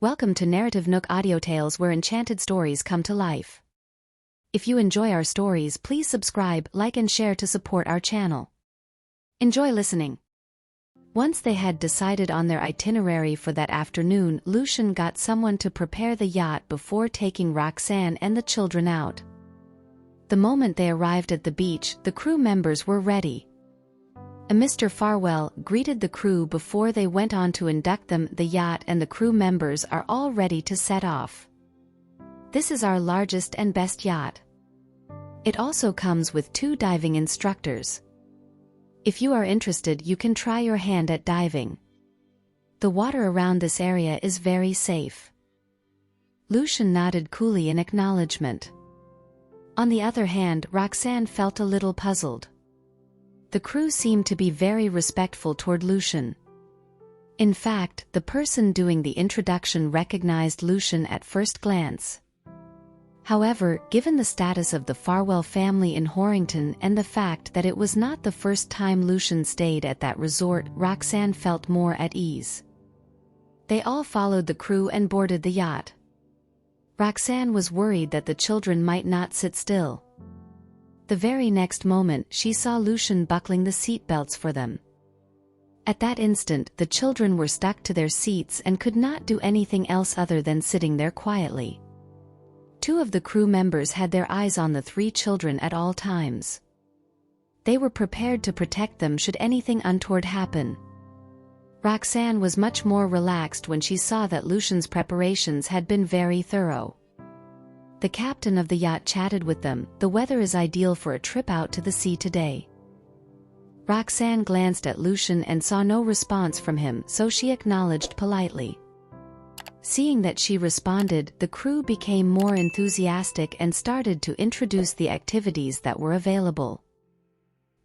Welcome to NarrativeNook audio tales where enchanted stories come to life. If you enjoy our stories, please subscribe, like and share to support our channel. Enjoy listening. Once they had decided on their itinerary for that afternoon, Lucian got someone to prepare the yacht before taking Roxanne and the children out. The moment they arrived at the beach, the crew members were ready. A Mr. Farwell greeted the crew before they went on to induct them. The yacht and the crew members are all ready to set off. This is our largest and best yacht. It also comes with 2 diving instructors. If you are interested, you can try your hand at diving. The water around this area is very safe. Lucian nodded coolly in acknowledgement. On the other hand, Roxanne felt a little puzzled. The crew seemed to be very respectful toward Lucian. In fact, the person doing the introduction recognized Lucian at first glance. However, given the status of the Farwell family in Horrington and the fact that it was not the first time Lucian stayed at that resort, Roxanne felt more at ease. They all followed the crew and boarded the yacht. Roxanne was worried that the children might not sit still. The very next moment, she saw Lucian buckling the seatbelts for them. At that instant, the children were stuck to their seats and could not do anything else other than sitting there quietly. 2 of the crew members had their eyes on the 3 children at all times. They were prepared to protect them should anything untoward happen. Roxanne was much more relaxed when she saw that Lucian's preparations had been very thorough. The captain of the yacht chatted with them. The weather is ideal for a trip out to the sea today. Roxanne glanced at Lucian and saw no response from him, so she acknowledged politely. Seeing that she responded, the crew became more enthusiastic and started to introduce the activities that were available.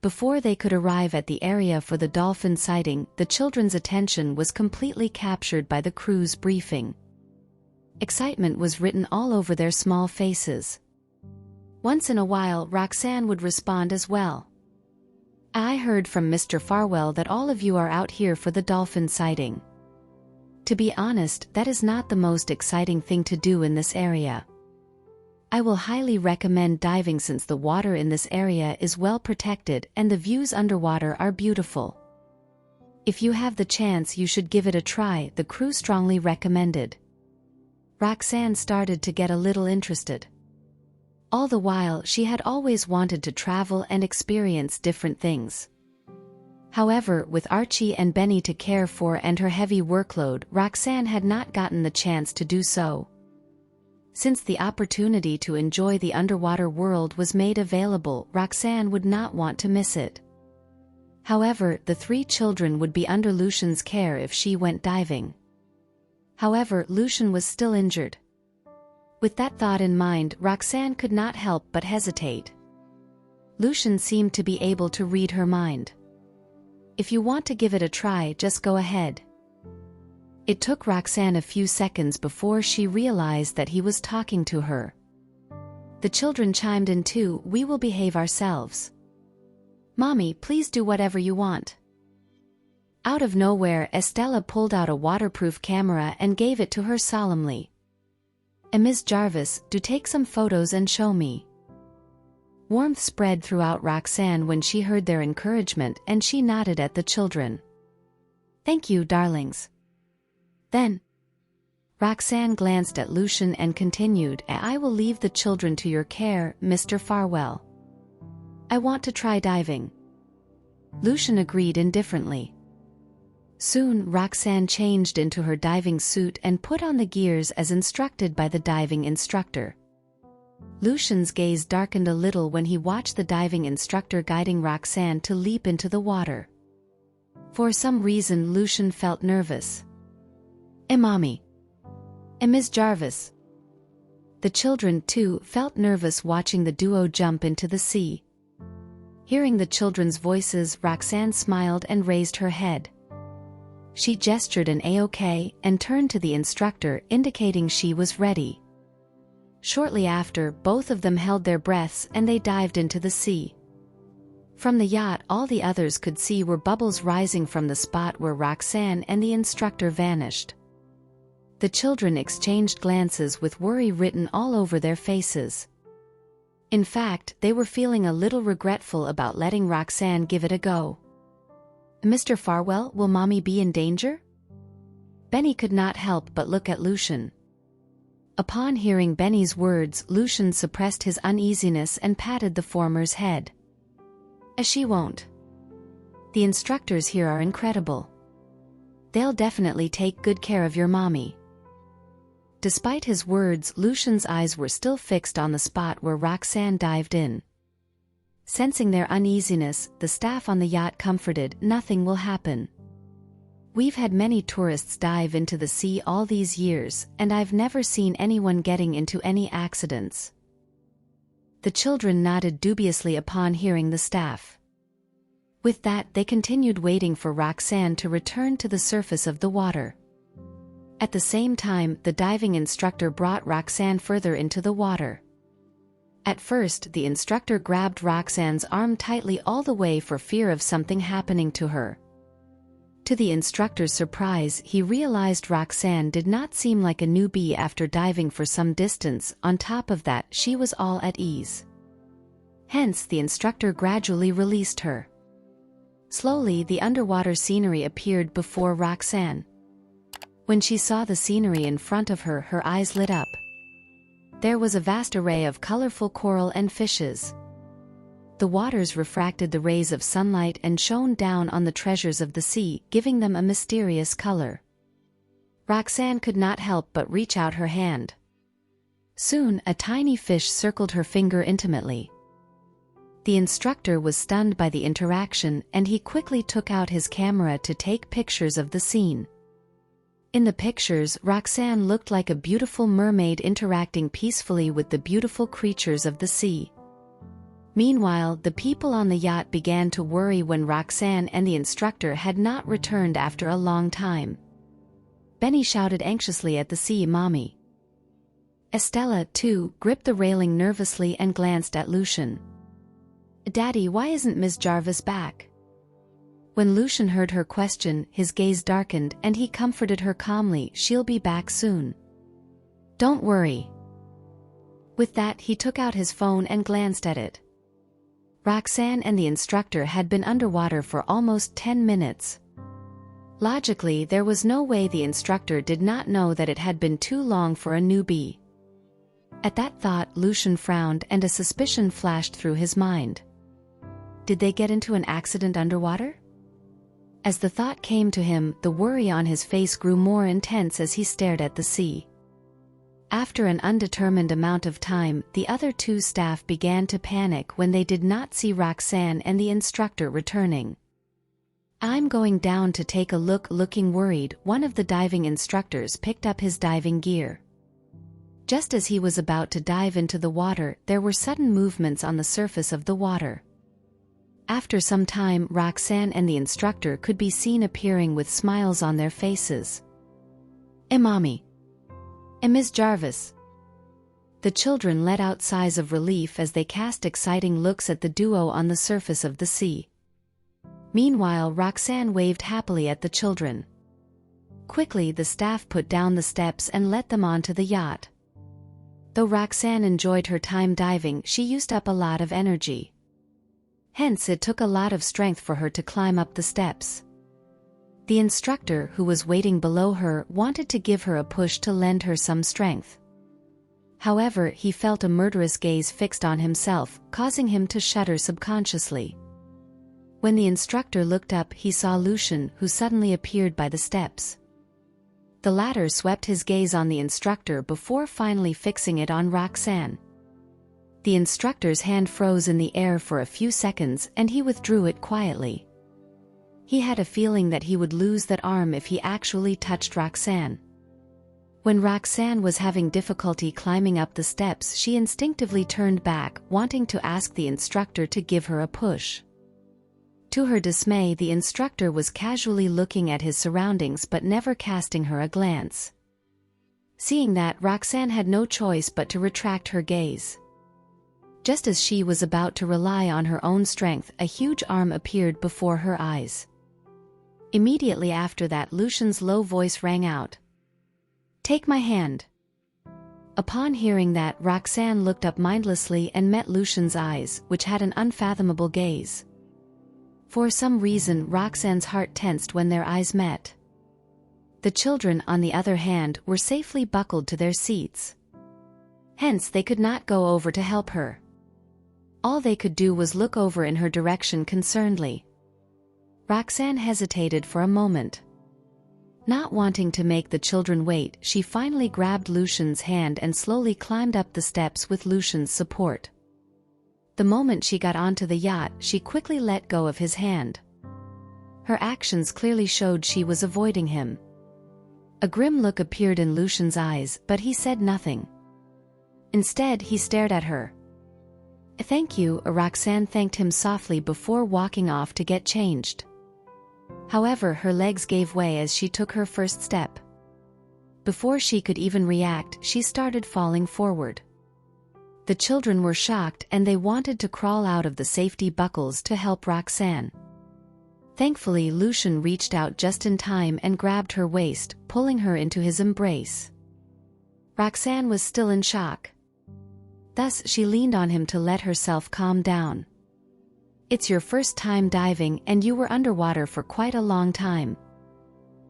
Before they could arrive at the area for the dolphin sighting, the children's attention was completely captured by the crew's briefing. Excitement was written all over their small faces. Once in a while, Roxanne would respond as well. I heard from Mr. Farwell that all of you are out here for the dolphin sighting. To be honest, that is not the most exciting thing to do in this area. I will highly recommend diving since the water in this area is well protected and the views underwater are beautiful. If you have the chance, you should give it a try, the crew strongly recommended. Roxanne started to get a little interested. All the while, she had always wanted to travel and experience different things. However, with Archie and Benny to care for and her heavy workload, Roxanne had not gotten the chance to do so. Since the opportunity to enjoy the underwater world was made available, Roxanne would not want to miss it. However, the 3 children would be under Lucian's care if she went diving. However, Lucian was still injured. With that thought in mind, Roxanne could not help but hesitate. Lucian seemed to be able to read her mind. If you want to give it a try, just go ahead. It took Roxanne a few seconds before she realized that he was talking to her. The children chimed in too. We will behave ourselves. Mommy, please do whatever you want. Out of nowhere, Estella pulled out a waterproof camera and gave it to her solemnly. Ms. Jarvis, do take some photos and show me. Warmth spread throughout Roxanne when she heard their encouragement, and she nodded at the children. Thank you, darlings. Then, Roxanne glanced at Lucian and continued, I will leave the children to your care, Mr. Farwell. I want to try diving. Lucian agreed indifferently. Soon, Roxanne changed into her diving suit and put on the gears as instructed by the diving instructor. Lucian's gaze darkened a little when he watched the diving instructor guiding Roxanne to leap into the water. For some reason, Lucian felt nervous. Mommy. Ms. Jarvis. The children, too, felt nervous watching the duo jump into the sea. Hearing the children's voices, Roxanne smiled and raised her head. She gestured an A-OK and turned to the instructor, indicating she was ready. Shortly after, both of them held their breaths and they dived into the sea. From the yacht, all the others could see were bubbles rising from the spot where Roxanne and the instructor vanished. The children exchanged glances with worry written all over their faces. In fact, they were feeling a little regretful about letting Roxanne give it a go. "Mr. Farwell, will Mommy be in danger?" Benny could not help but look at Lucian. Upon hearing Benny's words, Lucian suppressed his uneasiness and patted the former's head. "She won't. The instructors here are incredible. They'll definitely take good care of your mommy." Despite his words, Lucian's eyes were still fixed on the spot where Roxanne dived in. Sensing their uneasiness, the staff on the yacht comforted, "Nothing will happen. We've had many tourists dive into the sea all these years, and I've never seen anyone getting into any accidents." The children nodded dubiously upon hearing the staff. With that, they continued waiting for Roxanne to return to the surface of the water. At the same time, the diving instructor brought Roxanne further into the water. At first, the instructor grabbed Roxanne's arm tightly all the way for fear of something happening to her. To the instructor's surprise, he realized Roxanne did not seem like a newbie after diving for some distance. On top of that, she was all at ease. Hence, the instructor gradually released her. Slowly, the underwater scenery appeared before Roxanne. When she saw the scenery in front of her, her eyes lit up. There was a vast array of colorful coral and fishes. The waters refracted the rays of sunlight and shone down on the treasures of the sea, giving them a mysterious color. Roxanne could not help but reach out her hand. Soon, a tiny fish circled her finger intimately. The instructor was stunned by the interaction, and he quickly took out his camera to take pictures of the scene. In the pictures, Roxanne looked like a beautiful mermaid interacting peacefully with the beautiful creatures of the sea. Meanwhile, the people on the yacht began to worry when Roxanne and the instructor had not returned after a long time. Benny shouted anxiously at the sea, "Mommy!" Estella, too, gripped the railing nervously and glanced at Lucian. "Daddy, why isn't Miss Jarvis back?" When Lucian heard her question, his gaze darkened and he comforted her calmly, "She'll be back soon. Don't worry." With that, he took out his phone and glanced at it. Roxanne and the instructor had been underwater for almost 10 minutes. Logically, there was no way the instructor did not know that it had been too long for a newbie. At that thought, Lucian frowned and a suspicion flashed through his mind. Did they get into an accident underwater? As the thought came to him, the worry on his face grew more intense as he stared at the sea. After an undetermined amount of time, the other two staff began to panic when they did not see Roxanne and the instructor returning. "I'm going down to take a look." Looking worried, one of the diving instructors picked up his diving gear. Just as he was about to dive into the water, there were sudden movements on the surface of the water. After some time, Roxanne and the instructor could be seen appearing with smiles on their faces. Mommy! Miss Jarvis!" The children let out sighs of relief as they cast exciting looks at the duo on the surface of the sea. Meanwhile, Roxanne waved happily at the children. Quickly, the staff put down the steps and let them onto the yacht. Though Roxanne enjoyed her time diving, she used up a lot of energy. Hence, it took a lot of strength for her to climb up the steps. The instructor, who was waiting below her, wanted to give her a push to lend her some strength. However, he felt a murderous gaze fixed on himself, causing him to shudder subconsciously. When the instructor looked up, he saw Lucian, who suddenly appeared by the steps. The latter swept his gaze on the instructor before finally fixing it on Roxanne. The instructor's hand froze in the air for a few seconds and he withdrew it quietly. He had a feeling that he would lose that arm if he actually touched Roxanne. When Roxanne was having difficulty climbing up the steps, she instinctively turned back, wanting to ask the instructor to give her a push. To her dismay, the instructor was casually looking at his surroundings but never casting her a glance. Seeing that, Roxanne had no choice but to retract her gaze. Just as she was about to rely on her own strength, a huge arm appeared before her eyes. Immediately after that, Lucian's low voice rang out. Take my hand." Upon hearing that, Roxanne looked up mindlessly and met Lucian's eyes, which had an unfathomable gaze. For some reason, Roxanne's heart tensed when their eyes met. The children, on the other hand, were safely buckled to their seats. Hence they could not go over to help her. All they could do was look over in her direction concernedly. Roxanne hesitated for a moment. Not wanting to make the children wait, she finally grabbed Lucian's hand and slowly climbed up the steps with Lucian's support. The moment she got onto the yacht, she quickly let go of his hand. Her actions clearly showed she was avoiding him. A grim look appeared in Lucian's eyes, but he said nothing. Instead, he stared at her. "Thank you," Roxanne thanked him softly before walking off to get changed. However, her legs gave way as she took her first step. Before she could even react, she started falling forward. The children were shocked and they wanted to crawl out of the safety buckles to help Roxanne. Thankfully, Lucian reached out just in time and grabbed her waist, pulling her into his embrace. Roxanne was still in shock. Thus, she leaned on him to let herself calm down. "It's your first time diving and you were underwater for quite a long time.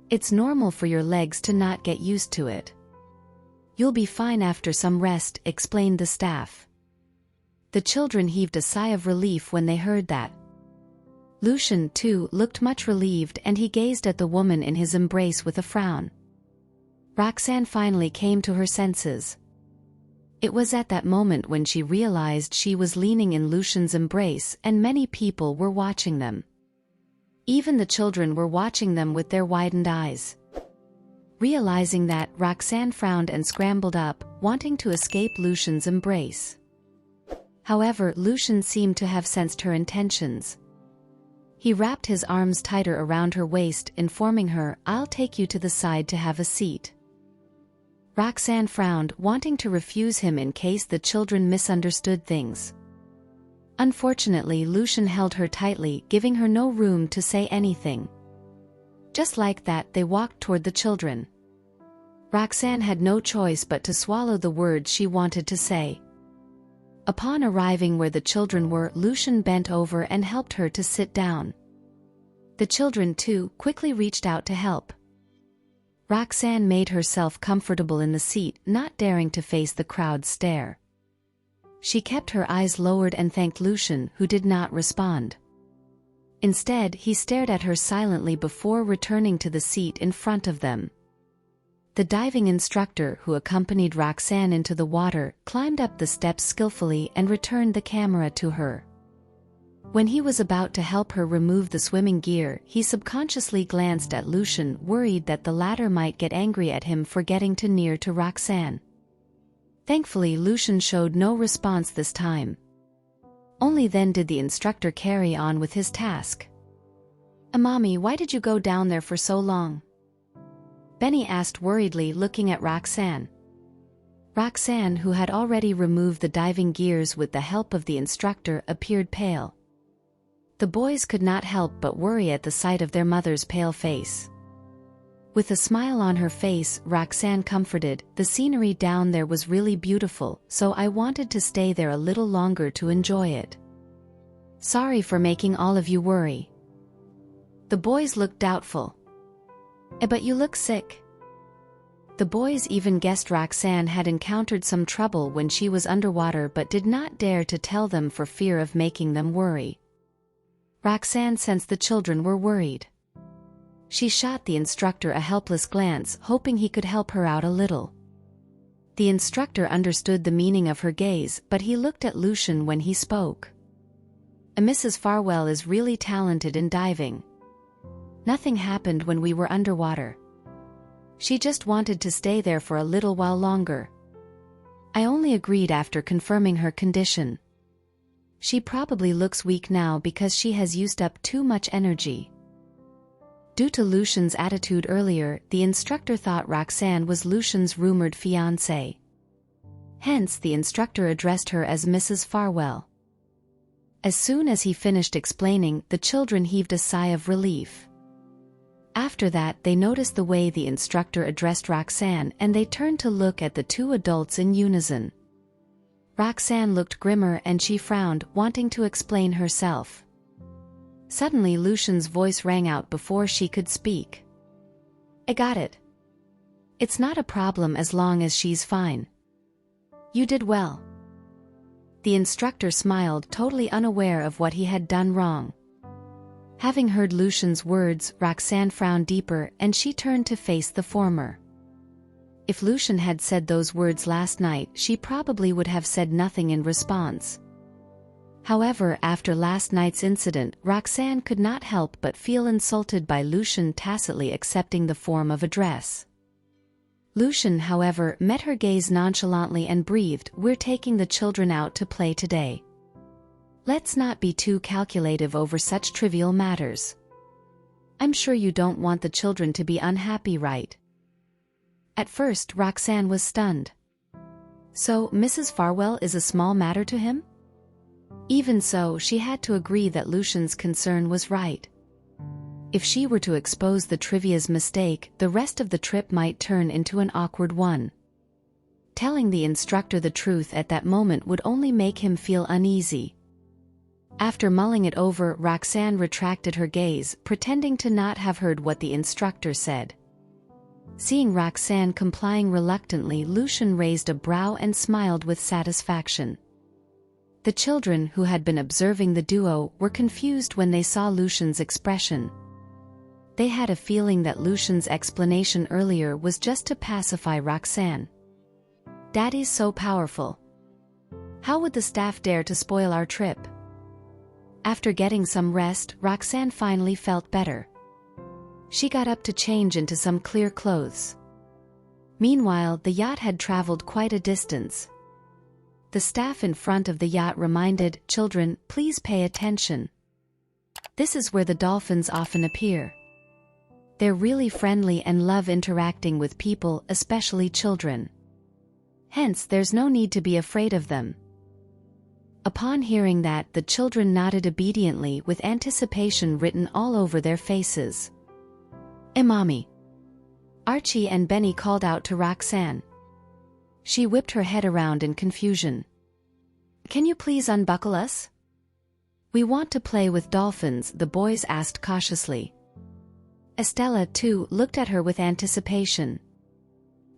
It's normal for your legs to not get used to it. You'll be fine after some rest," explained the staff. The children heaved a sigh of relief when they heard that. Lucian, too, looked much relieved and he gazed at the woman in his embrace with a frown. Roxanne finally came to her senses. It was at that moment when she realized she was leaning in Lucian's embrace and many people were watching them. Even the children were watching them with their widened eyes. Realizing that, Roxanne frowned and scrambled up, wanting to escape Lucian's embrace. However, Lucian seemed to have sensed her intentions. He wrapped his arms tighter around her waist, informing her, "I'll take you to the side to have a seat." Roxanne frowned, wanting to refuse him in case the children misunderstood things. Unfortunately, Lucian held her tightly, giving her no room to say anything. Just like that, they walked toward the children. Roxanne had no choice but to swallow the words she wanted to say. Upon arriving where the children were, Lucian bent over and helped her to sit down. The children, too, quickly reached out to help. Roxanne made herself comfortable in the seat, not daring to face the crowd's stare. She kept her eyes lowered and thanked Lucian, who did not respond. Instead, he stared at her silently before returning to the seat in front of them. The diving instructor, who accompanied Roxanne into the water, climbed up the steps skillfully and returned the camera to her. When he was about to help her remove the swimming gear, he subconsciously glanced at Lucian, worried that the latter might get angry at him for getting too near to Roxanne. Thankfully, Lucian showed no response this time. Only then did the instructor carry on with his task. "Mommy, why did you go down there for so long?" Benny asked worriedly, looking at Roxanne. Roxanne, who had already removed the diving gears with the help of the instructor, appeared pale. The boys could not help but worry at the sight of their mother's pale face. With a smile on her face, Roxanne comforted, "The scenery down there was really beautiful, so I wanted to stay there a little longer to enjoy it. Sorry for making all of you worry." The boys looked doubtful. But you look sick." The boys even guessed Roxanne had encountered some trouble when she was underwater but did not dare to tell them for fear of making them worry. Roxanne sensed the children were worried. She shot the instructor a helpless glance, hoping he could help her out a little. The instructor understood the meaning of her gaze, but he looked at Lucian when he spoke. "Mrs. Farwell is really talented in diving. Nothing happened when we were underwater. She just wanted to stay there for a little while longer. I only agreed after confirming her condition. She probably looks weak now because she has used up too much energy." Due to Lucian's attitude earlier, the instructor thought Roxanne was Lucian's rumored fiancée. Hence, the instructor addressed her as Mrs. Farwell. As soon as he finished explaining, the children heaved a sigh of relief. After that, they noticed the way the instructor addressed Roxanne, and they turned to look at the two adults in unison. Roxanne looked grimmer and she frowned, wanting to explain herself. Suddenly Lucian's voice rang out before she could speak. "I got it. It's not a problem as long as she's fine. You did well." The instructor smiled, totally unaware of what he had done wrong. Having heard Lucian's words, Roxanne frowned deeper and she turned to face the former. If Lucian had said those words last night, she probably would have said nothing in response. However, after last night's incident, Roxanne could not help but feel insulted by Lucian tacitly accepting the form of address. Lucian, however, met her gaze nonchalantly and breathed, "We're taking the children out to play today. Let's not be too calculative over such trivial matters. I'm sure you don't want the children to be unhappy, right?" At first, Roxanne was stunned. So, Mrs. Farwell is a small matter to him? Even so, she had to agree that Lucian's concern was right. If she were to expose the trivia's mistake, the rest of the trip might turn into an awkward one. Telling the instructor the truth at that moment would only make him feel uneasy. After mulling it over, Roxanne retracted her gaze, pretending to not have heard what the instructor said. Seeing Roxanne complying reluctantly, Lucian raised a brow and smiled with satisfaction. The children, who had been observing the duo, were confused when they saw Lucian's expression. They had a feeling that Lucian's explanation earlier was just to pacify Roxanne. "Daddy's so powerful. How would the staff dare to spoil our trip?" After getting some rest, Roxanne finally felt better. She got up to change into some clear clothes. Meanwhile, the yacht had traveled quite a distance. The staff in front of the yacht reminded, "Children, please pay attention. This is where the dolphins often appear. They're really friendly and love interacting with people, especially children. Hence, there's no need to be afraid of them." Upon hearing that, the children nodded obediently with anticipation written all over their faces. "Mommy!" Archie and Benny called out to Roxanne. She whipped her head around in confusion. "Can you please unbuckle us? We want to play with dolphins," the boys asked cautiously. Estella, too, looked at her with anticipation.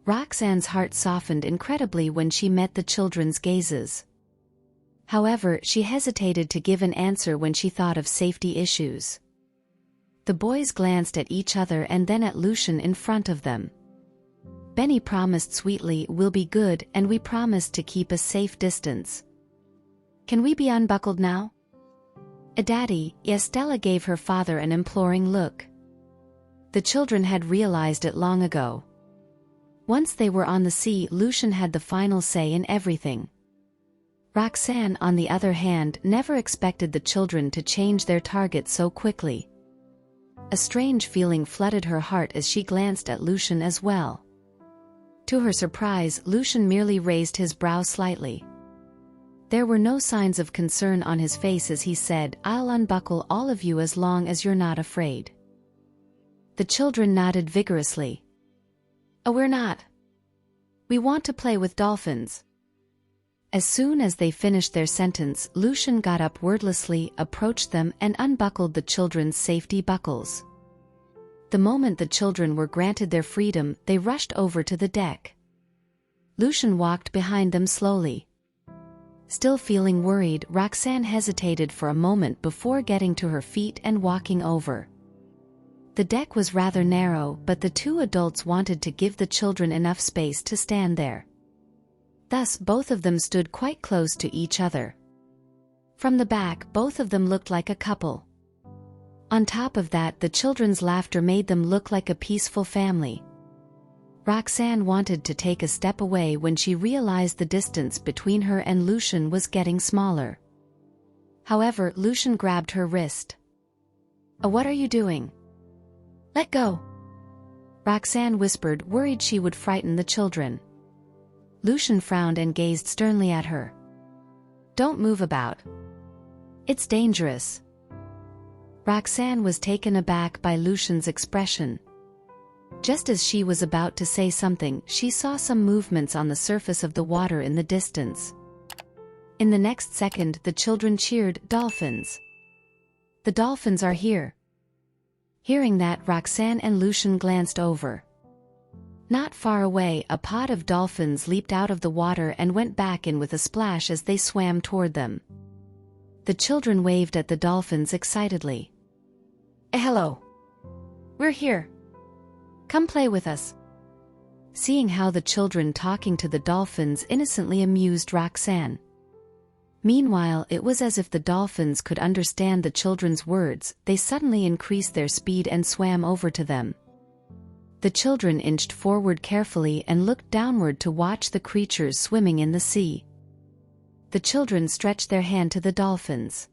Roxanne's heart softened incredibly when she met the children's gazes. However, she hesitated to give an answer when she thought of safety issues. The boys glanced at each other and then at Lucian in front of them. Benny promised sweetly, "We'll be good, and we promised to keep a safe distance. Can we be unbuckled now?" "Daddy," Estella gave her father an imploring look. The children had realized it long ago. Once they were on the sea, Lucian had the final say in everything. Roxanne, on the other hand, never expected the children to change their target so quickly. A strange feeling flooded her heart as she glanced at Lucian as well. To her surprise, Lucian merely raised his brow slightly. There were no signs of concern on his face as he said, "I'll unbuckle all of you as long as you're not afraid." The children nodded vigorously. "Oh, we're not. We want to play with dolphins." As soon as they finished their sentence, Lucian got up wordlessly, approached them, and unbuckled the children's safety buckles. The moment the children were granted their freedom, they rushed over to the deck. Lucian walked behind them slowly. Still feeling worried, Roxanne hesitated for a moment before getting to her feet and walking over. The deck was rather narrow, but the two adults wanted to give the children enough space to stand there. Thus, both of them stood quite close to each other. From the back, both of them looked like a couple. On top of that, the children's laughter made them look like a peaceful family. Roxanne wanted to take a step away when she realized the distance between her and Lucian was getting smaller. However, Lucian grabbed her wrist. "Oh, what are you doing? Let go!" Roxanne whispered, worried she would frighten the children. Lucian frowned and gazed sternly at her. "Don't move about. It's dangerous." Roxanne was taken aback by Lucian's expression. Just as she was about to say something, she saw some movements on the surface of the water in the distance. In the next second, the children cheered, "Dolphins! The dolphins are here!" Hearing that, Roxanne and Lucian glanced over. Not far away, a pod of dolphins leaped out of the water and went back in with a splash as they swam toward them. The children waved at the dolphins excitedly. "Hello! We're here! Come play with us!" Seeing how the children talking to the dolphins innocently amused Roxanne. Meanwhile, it was as if the dolphins could understand the children's words. They suddenly increased their speed and swam over to them. The children inched forward carefully and looked downward to watch the creatures swimming in the sea. The children stretched their hand to the dolphins.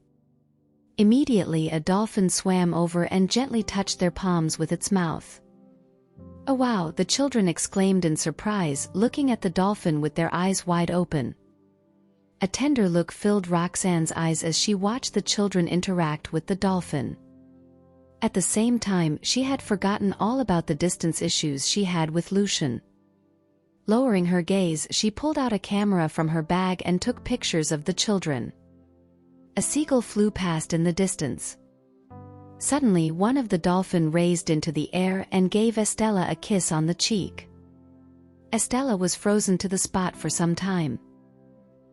Immediately, a dolphin swam over and gently touched their palms with its mouth. "Oh wow!" the children exclaimed in surprise, looking at the dolphin with their eyes wide open. A tender look filled Roxanne's eyes as she watched the children interact with the dolphin. At the same time, she had forgotten all about the distance issues she had with Lucian. Lowering her gaze, she pulled out a camera from her bag and took pictures of the children. A seagull flew past in the distance. Suddenly, one of the dolphins raised into the air and gave Estella a kiss on the cheek. Estella was frozen to the spot for some time.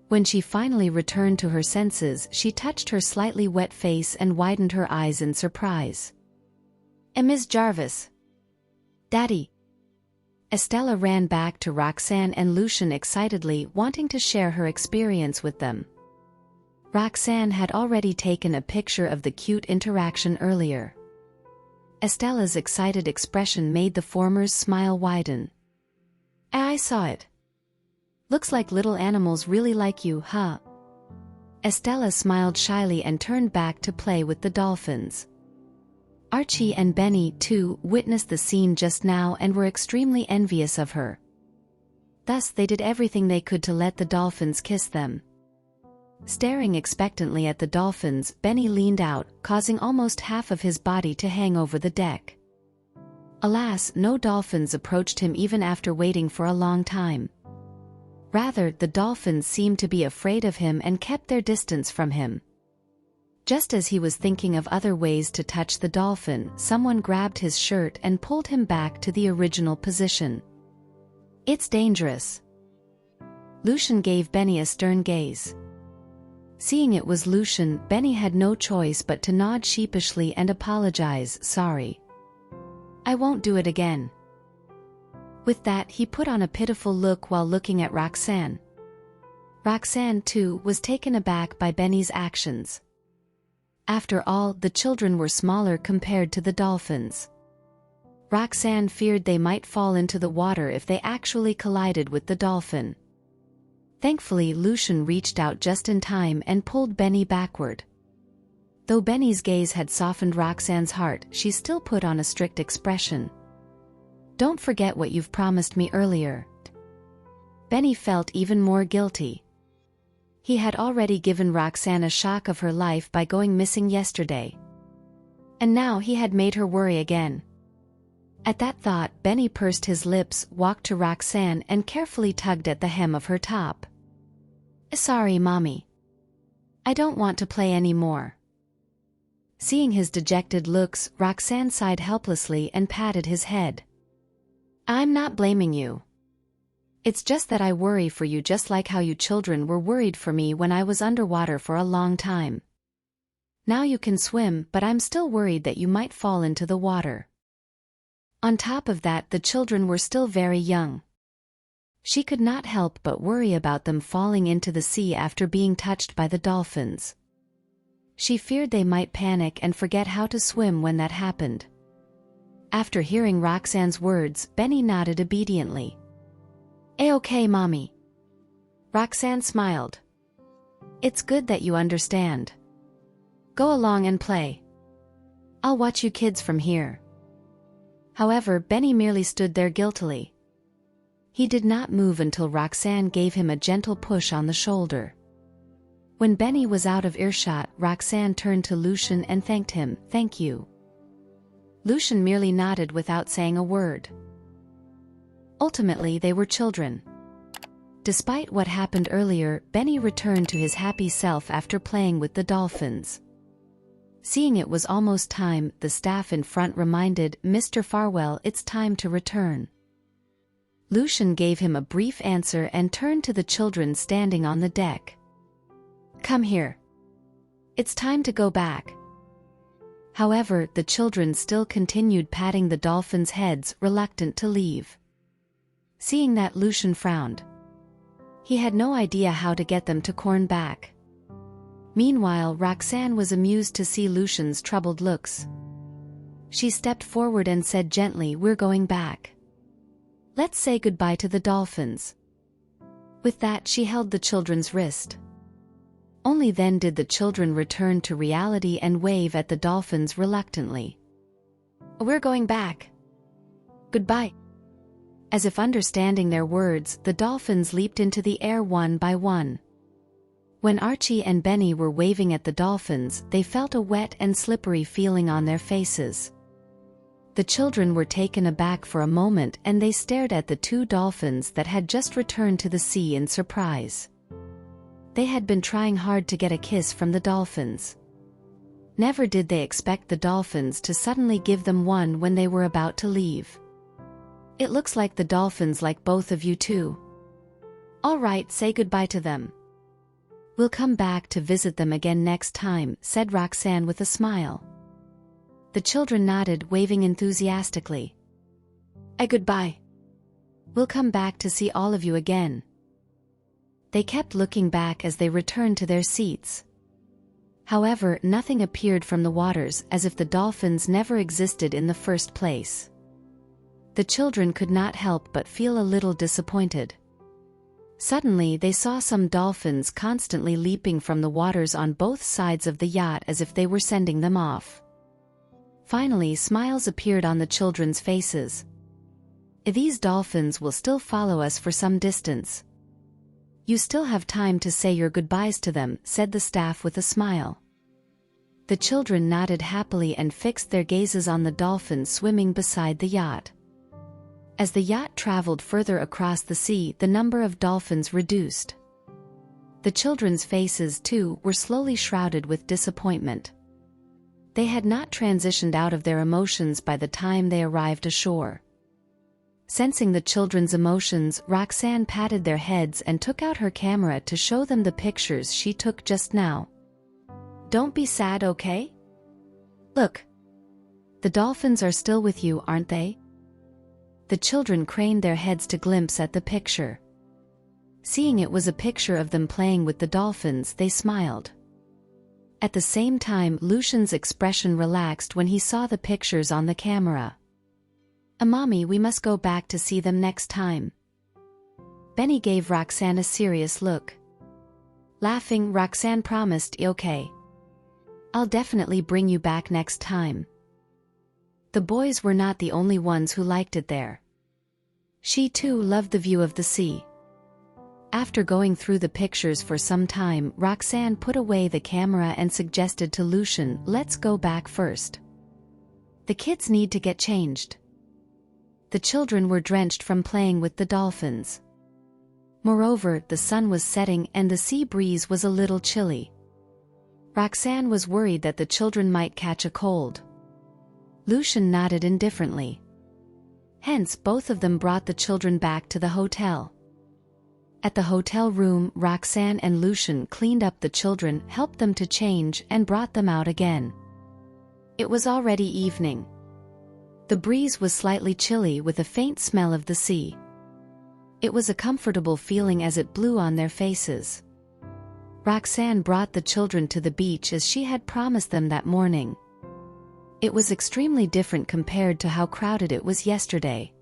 When she finally returned to her senses, she touched her slightly wet face and widened her eyes in surprise. "Miss Jarvis! Daddy!" Estella ran back to Roxanne and Lucian excitedly, wanting to share her experience with them. Roxanne had already taken a picture of the cute interaction earlier. Estella's excited expression made the former's smile widen. "I saw it. Looks like little animals really like you, huh?" Estella smiled shyly and turned back to play with the dolphins. Archie and Benny, too, witnessed the scene just now and were extremely envious of her. Thus they did everything they could to let the dolphins kiss them. Staring expectantly at the dolphins, Benny leaned out, causing almost half of his body to hang over the deck. Alas, no dolphins approached him even after waiting for a long time. Rather, the dolphins seemed to be afraid of him and kept their distance from him. Just as he was thinking of other ways to touch the dolphin, someone grabbed his shirt and pulled him back to the original position. "It's dangerous." Lucian gave Benny a stern gaze. Seeing it was Lucian, Benny had no choice but to nod sheepishly and apologize. "Sorry. I won't do it again." With that, he put on a pitiful look while looking at Roxanne. Roxanne, too, was taken aback by Benny's actions. After all, the children were smaller compared to the dolphins. Roxanne feared they might fall into the water if they actually collided with the dolphin. Thankfully, Lucian reached out just in time and pulled Benny backward. Though Benny's gaze had softened Roxanne's heart, she still put on a strict expression. "Don't forget what you've promised me earlier." Benny felt even more guilty. He had already given Roxanne a shock of her life by going missing yesterday. And now he had made her worry again. At that thought, Benny pursed his lips, walked to Roxanne and carefully tugged at the hem of her top. "Sorry, Mommy. I don't want to play anymore." Seeing his dejected looks, Roxanne sighed helplessly and patted his head. "I'm not blaming you. It's just that I worry for you just like how you children were worried for me when I was underwater for a long time. Now you can swim, but I'm still worried that you might fall into the water." On top of that, the children were still very young. She could not help but worry about them falling into the sea after being touched by the dolphins. She feared they might panic and forget how to swim when that happened. After hearing Roxanne's words, Benny nodded obediently. "A-okay, Mommy." Roxanne smiled. "It's good that you understand. Go along and play. I'll watch you kids from here." However, Benny merely stood there guiltily. He did not move until Roxanne gave him a gentle push on the shoulder. When Benny was out of earshot, Roxanne turned to Lucian and thanked him. "Thank you." Lucian merely nodded without saying a word. Ultimately, they were children. Despite what happened earlier, Benny returned to his happy self after playing with the dolphins. Seeing it was almost time, the staff in front reminded Mr. Farwell it's time to return. Lucian gave him a brief answer and turned to the children standing on the deck. "Come here. It's time to go back." However, the children still continued patting the dolphins' heads, reluctant to leave. Seeing that, Lucian frowned. He had no idea how to get them to corn back. Meanwhile, Roxanne was amused to see Lucian's troubled looks. She stepped forward and said gently, "We're going back. Let's say goodbye to the dolphins." With that, she held the children's wrist. Only then did the children return to reality and wave at the dolphins reluctantly. "We're going back. Goodbye." As if understanding their words, the dolphins leaped into the air one by one. When Archie and Benny were waving at the dolphins, they felt a wet and slippery feeling on their faces. The children were taken aback for a moment and they stared at the two dolphins that had just returned to the sea in surprise. They had been trying hard to get a kiss from the dolphins. Never did they expect the dolphins to suddenly give them one when they were about to leave. "It looks like the dolphins like both of you too. All right, say goodbye to them. We'll come back to visit them again next time," said Roxanne with a smile. The children nodded, waving enthusiastically. Goodbye. We'll come back to see all of you again." They kept looking back as they returned to their seats. However, nothing appeared from the waters, as if the dolphins never existed in the first place. The children could not help but feel a little disappointed. Suddenly they saw some dolphins constantly leaping from the waters on both sides of the yacht as if they were sending them off. Finally, smiles appeared on the children's faces. "These dolphins will still follow us for some distance. You still have time to say your goodbyes to them," said the staff with a smile. The children nodded happily and fixed their gazes on the dolphins swimming beside the yacht. As the yacht traveled further across the sea, the number of dolphins reduced. The children's faces, too, were slowly shrouded with disappointment. They had not transitioned out of their emotions by the time they arrived ashore. Sensing the children's emotions, Roxanne patted their heads and took out her camera to show them the pictures she took just now. "Don't be sad, okay? Look. The dolphins are still with you, aren't they?" The children craned their heads to glimpse at the picture. Seeing it was a picture of them playing with the dolphins, they smiled. At the same time, Lucian's expression relaxed when he saw the pictures on the camera. "Mommy, we must go back to see them next time." Benny gave Roxanne a serious look. Laughing, Roxanne promised, "Okay. I'll definitely bring you back next time." The boys were not the only ones who liked it there. She too loved the view of the sea. After going through the pictures for some time, Roxanne put away the camera and suggested to Lucian, "Let's go back first. The kids need to get changed." The children were drenched from playing with the dolphins. Moreover, the sun was setting and the sea breeze was a little chilly. Roxanne was worried that the children might catch a cold. Lucian nodded indifferently. Hence, both of them brought the children back to the hotel. At the hotel room, Roxanne and Lucian cleaned up the children, helped them to change, and brought them out again. It was already evening. The breeze was slightly chilly with a faint smell of the sea. It was a comfortable feeling as it blew on their faces. Roxanne brought the children to the beach as she had promised them that morning. It was extremely different compared to how crowded it was yesterday.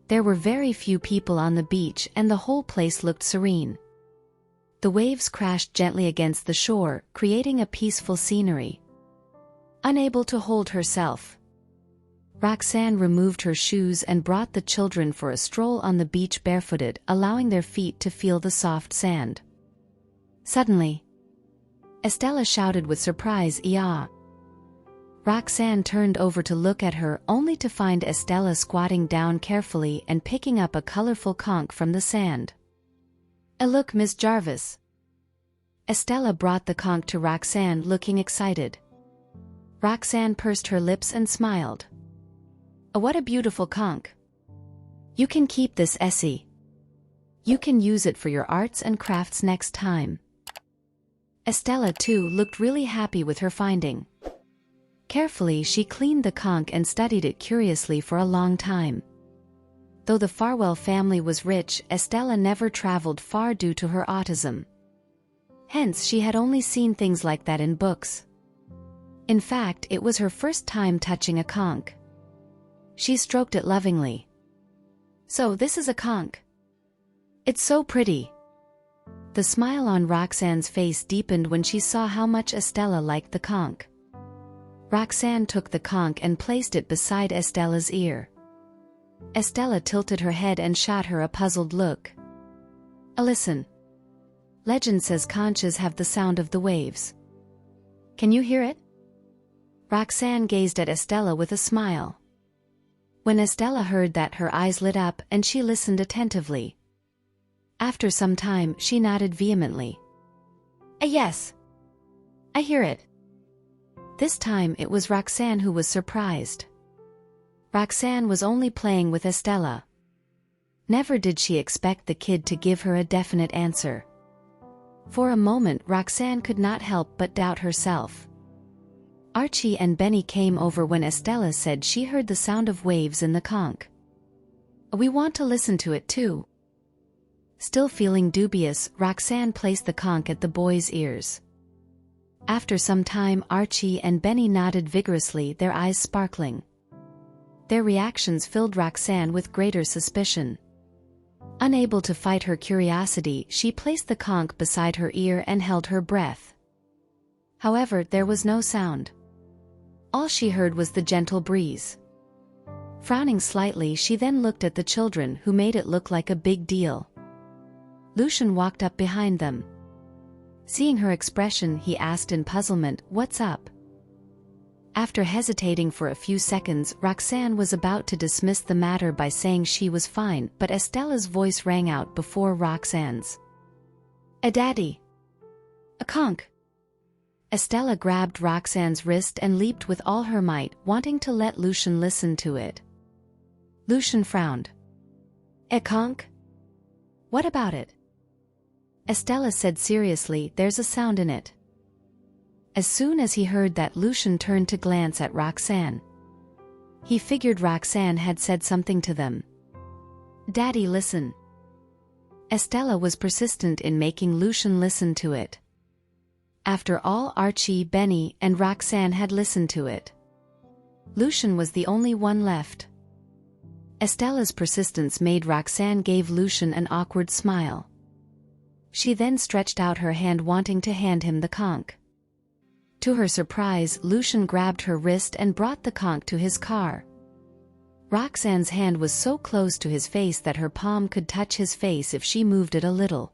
There were very few people on the beach and the whole place looked serene. The waves crashed gently against the shore, creating a peaceful scenery. Unable to hold herself, Roxanne removed her shoes and brought the children for a stroll on the beach barefooted, allowing their feet to feel the soft sand. Suddenly, Estella shouted with surprise, "Yeah." Roxanne turned over to look at her only to find Estella squatting down carefully and picking up a colorful conch from the sand. Look, Miss Jarvis." Estella brought the conch to Roxanne, looking excited. Roxanne pursed her lips and smiled. "What a beautiful conch. You can keep this, Essie. You can use it for your arts and crafts next time." Estella, too, looked really happy with her finding. Carefully, she cleaned the conch and studied it curiously for a long time. Though the Farwell family was rich, Estella never traveled far due to her autism. Hence, she had only seen things like that in books. In fact, it was her first time touching a conch. She stroked it lovingly. "So this is a conch. It's so pretty." The smile on Roxanne's face deepened when she saw how much Estella liked the conch. Roxanne took the conch and placed it beside Estella's ear. Estella tilted her head and shot her a puzzled look. "Listen. Legend says conches have the sound of the waves. Can you hear it?" Roxanne gazed at Estella with a smile. When Estella heard that, her eyes lit up and she listened attentively. After some time, she nodded vehemently. "Yes. I hear it." This time it was Roxanne who was surprised. Roxanne was only playing with Estella. Never did she expect the kid to give her a definite answer. For a moment Roxanne could not help but doubt herself. Archie and Benny came over when Estella said she heard the sound of waves in the conch. "We want to listen to it too." Still feeling dubious, Roxanne placed the conch at the boys' ears. After some time, Archie and Benny nodded vigorously, their eyes sparkling. Their reactions filled Roxanne with greater suspicion. Unable to fight her curiosity, she placed the conch beside her ear and held her breath. However, there was no sound. All she heard was the gentle breeze. Frowning slightly, she then looked at the children, who made it look like a big deal. Lucian walked up behind them. Seeing her expression, he asked in puzzlement, "What's up?" After hesitating for a few seconds, Roxanne was about to dismiss the matter by saying she was fine, but Estella's voice rang out before Roxanne's. Daddy. A conch." Estella grabbed Roxanne's wrist and leaped with all her might, wanting to let Lucian listen to it. Lucian frowned. "A conch? What about it?" Estella said seriously, "There's a sound in it." As soon as he heard that, Lucian turned to glance at Roxanne. He figured Roxanne had said something to them. "Daddy, listen." Estella was persistent in making Lucian listen to it. After all, Archie, Benny, and Roxanne had listened to it. Lucian was the only one left. Estella's persistence made Roxanne give Lucian an awkward smile. She then stretched out her hand, wanting to hand him the conch. To her surprise, Lucian grabbed her wrist and brought the conch to his car. Roxanne's hand was so close to his face that her palm could touch his face if she moved it a little.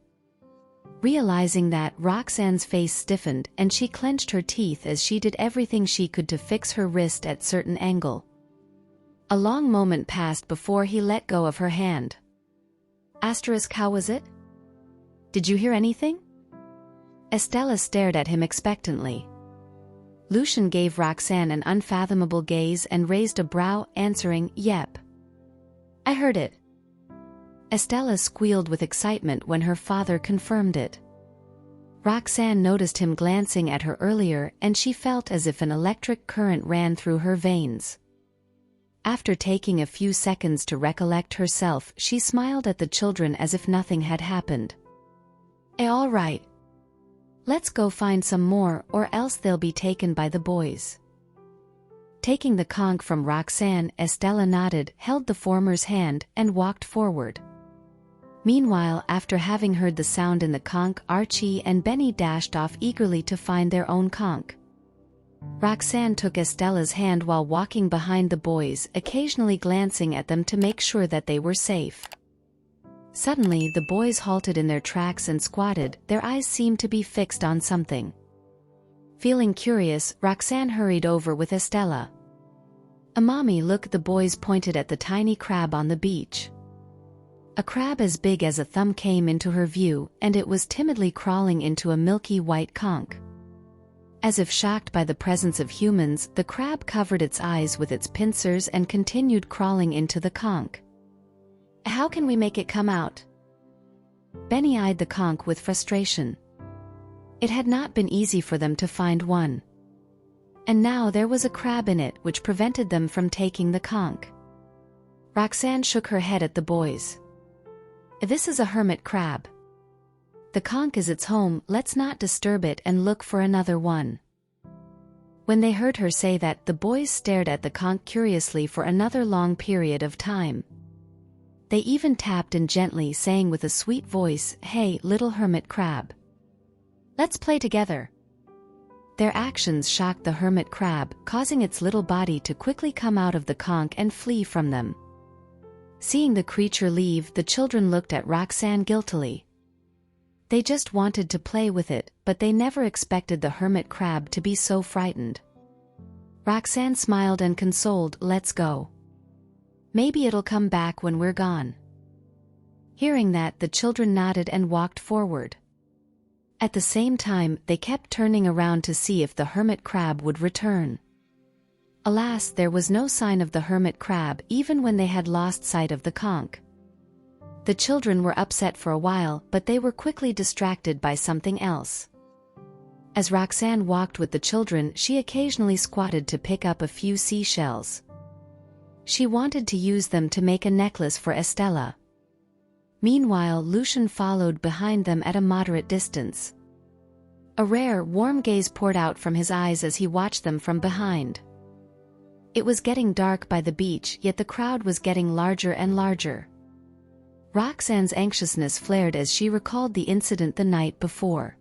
Realizing that, Roxanne's face stiffened and she clenched her teeth as she did everything she could to fix her wrist at certain angle. A long moment passed before he let go of her hand. How was it? Did you hear anything? Estella stared at him expectantly. Lucian gave Roxanne an unfathomable gaze and raised a brow, answering, "Yep. I heard it." Estella squealed with excitement when her father confirmed it. Roxanne noticed him glancing at her earlier, and she felt as if an electric current ran through her veins. After taking a few seconds to recollect herself, she smiled at the children as if nothing had happened. All right. Let's go find some more, or else they'll be taken by the boys." Taking the conch from Roxanne, Estella nodded, held the former's hand, and walked forward. Meanwhile, after having heard the sound in the conch, Archie and Benny dashed off eagerly to find their own conch. Roxanne took Estella's hand while walking behind the boys, occasionally glancing at them to make sure that they were safe. Suddenly, the boys halted in their tracks and squatted, their eyes seemed to be fixed on something. Feeling curious, Roxanne hurried over with Estella. "Mommy, look," the boys pointed at the tiny crab on the beach. A crab as big as a thumb came into her view, and it was timidly crawling into a milky white conch. As if shocked by the presence of humans, the crab covered its eyes with its pincers and continued crawling into the conch. "How can we make it come out?" Benny eyed the conch with frustration. It had not been easy for them to find one. And now there was a crab in it, which prevented them from taking the conch. Roxanne shook her head at the boys. "This is a hermit crab. The conch is its home, let's not disturb it and look for another one." When they heard her say that, the boys stared at the conch curiously for another long period of time. They even tapped in gently, saying with a sweet voice, "Hey, little hermit crab. Let's play together." Their actions shocked the hermit crab, causing its little body to quickly come out of the conch and flee from them. Seeing the creature leave, the children looked at Roxanne guiltily. They just wanted to play with it, but they never expected the hermit crab to be so frightened. Roxanne smiled and consoled, "Let's go. Maybe it'll come back when we're gone." Hearing that, the children nodded and walked forward. At the same time, they kept turning around to see if the hermit crab would return. Alas, there was no sign of the hermit crab, even when they had lost sight of the conch. The children were upset for a while, but they were quickly distracted by something else. As Roxanne walked with the children, she occasionally squatted to pick up a few seashells. She wanted to use them to make a necklace for Estella. Meanwhile, Lucian followed behind them at a moderate distance. A rare, warm gaze poured out from his eyes as he watched them from behind. It was getting dark by the beach, yet the crowd was getting larger and larger. Roxanne's anxiousness flared as she recalled the incident the night before.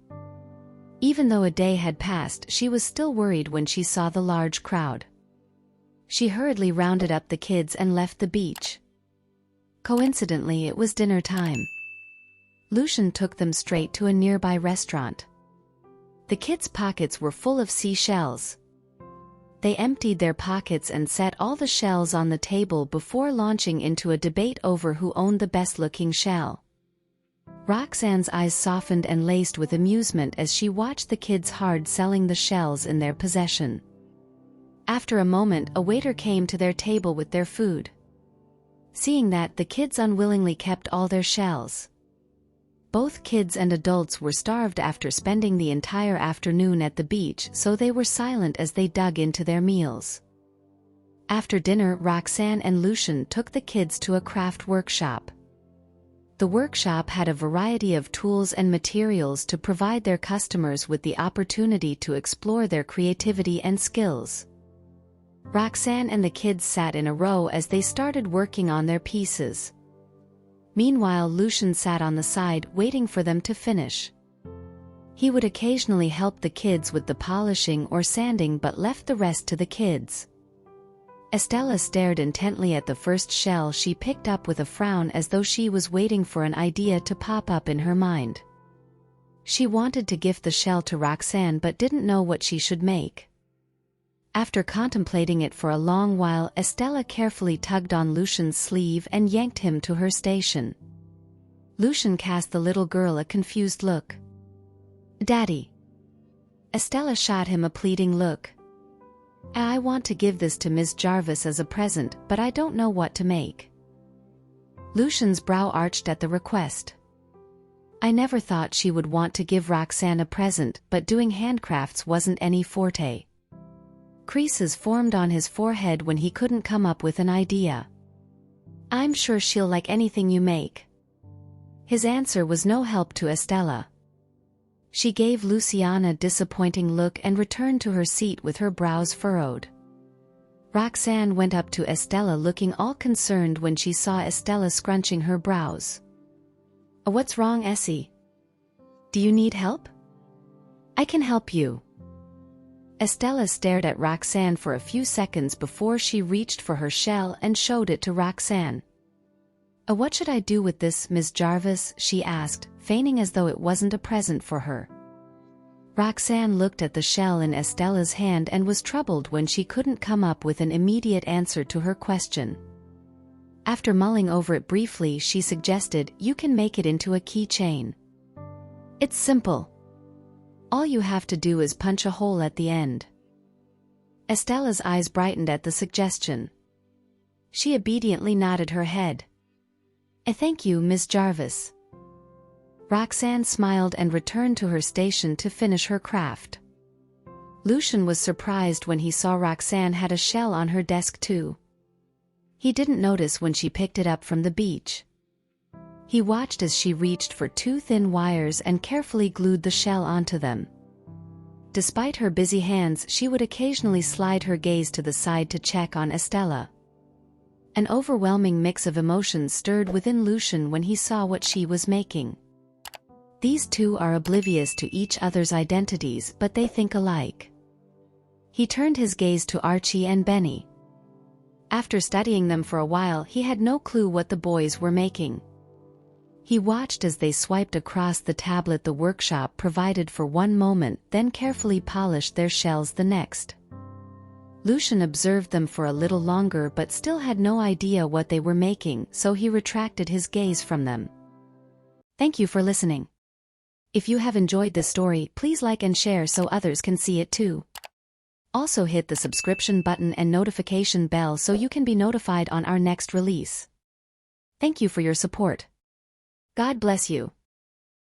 Even though a day had passed, she was still worried when she saw the large crowd. She hurriedly rounded up the kids and left the beach. Coincidentally, it was dinner time. Lucian took them straight to a nearby restaurant. The kids' pockets were full of seashells. They emptied their pockets and set all the shells on the table before launching into a debate over who owned the best-looking shell. Roxanne's eyes softened and laced with amusement as she watched the kids hard selling the shells in their possession. After a moment, a waiter came to their table with their food. Seeing that, the kids unwillingly kept all their shells. Both kids and adults were starved after spending the entire afternoon at the beach, so they were silent as they dug into their meals. After dinner, Roxanne and Lucian took the kids to a craft workshop. The workshop had a variety of tools and materials to provide their customers with the opportunity to explore their creativity and skills. Roxanne and the kids sat in a row as they started working on their pieces. Meanwhile, Lucian sat on the side, waiting for them to finish. He would occasionally help the kids with the polishing or sanding but left the rest to the kids. Estella stared intently at the first shell she picked up with a frown, as though she was waiting for an idea to pop up in her mind. She wanted to gift the shell to Roxanne but didn't know what she should make. After contemplating it for a long while, Estella carefully tugged on Lucian's sleeve and yanked him to her station. Lucian cast the little girl a confused look. "Daddy." Estella shot him a pleading look. "I want to give this to Ms. Jarvis as a present, but I don't know what to make." Lucian's brow arched at the request. I never thought she would want to give Roxanne a present, but doing handcrafts wasn't any forte. Creases formed on his forehead when he couldn't come up with an idea. "I'm sure she'll like anything you make." His answer was no help to Estella. She gave Luciana a disappointing look and returned to her seat with her brows furrowed. Roxanne went up to Estella looking all concerned when she saw Estella scrunching her brows. "What's wrong, Essie? Do you need help?" "I can help you." Estella stared at Roxanne for a few seconds before she reached for her shell and showed it to Roxanne. "What should I do with this, Ms. Jarvis?" she asked, feigning as though it wasn't a present for her. Roxanne looked at the shell in Estella's hand and was troubled when she couldn't come up with an immediate answer to her question. After mulling over it briefly, she suggested, "You can make it into a keychain. It's simple. All you have to do is punch a hole at the end." Estella's eyes brightened at the suggestion. She obediently nodded her head. "Thank you, Miss Jarvis." Roxanne smiled and returned to her station to finish her craft. Lucian was surprised when he saw Roxanne had a shell on her desk too. He didn't notice when she picked it up from the beach. He watched as she reached for two thin wires and carefully glued the shell onto them. Despite her busy hands, she would occasionally slide her gaze to the side to check on Estella. An overwhelming mix of emotions stirred within Lucian when he saw what she was making. These two are oblivious to each other's identities, but they think alike. He turned his gaze to Archie and Benny. After studying them for a while, he had no clue what the boys were making. He watched as they swiped across the tablet the workshop provided for one moment, then carefully polished their shells the next. Lucian observed them for a little longer but still had no idea what they were making, so he retracted his gaze from them. Thank you for listening. If you have enjoyed this story, please like and share so others can see it too. Also hit the subscription button and notification bell so you can be notified on our next release. Thank you for your support. God bless you.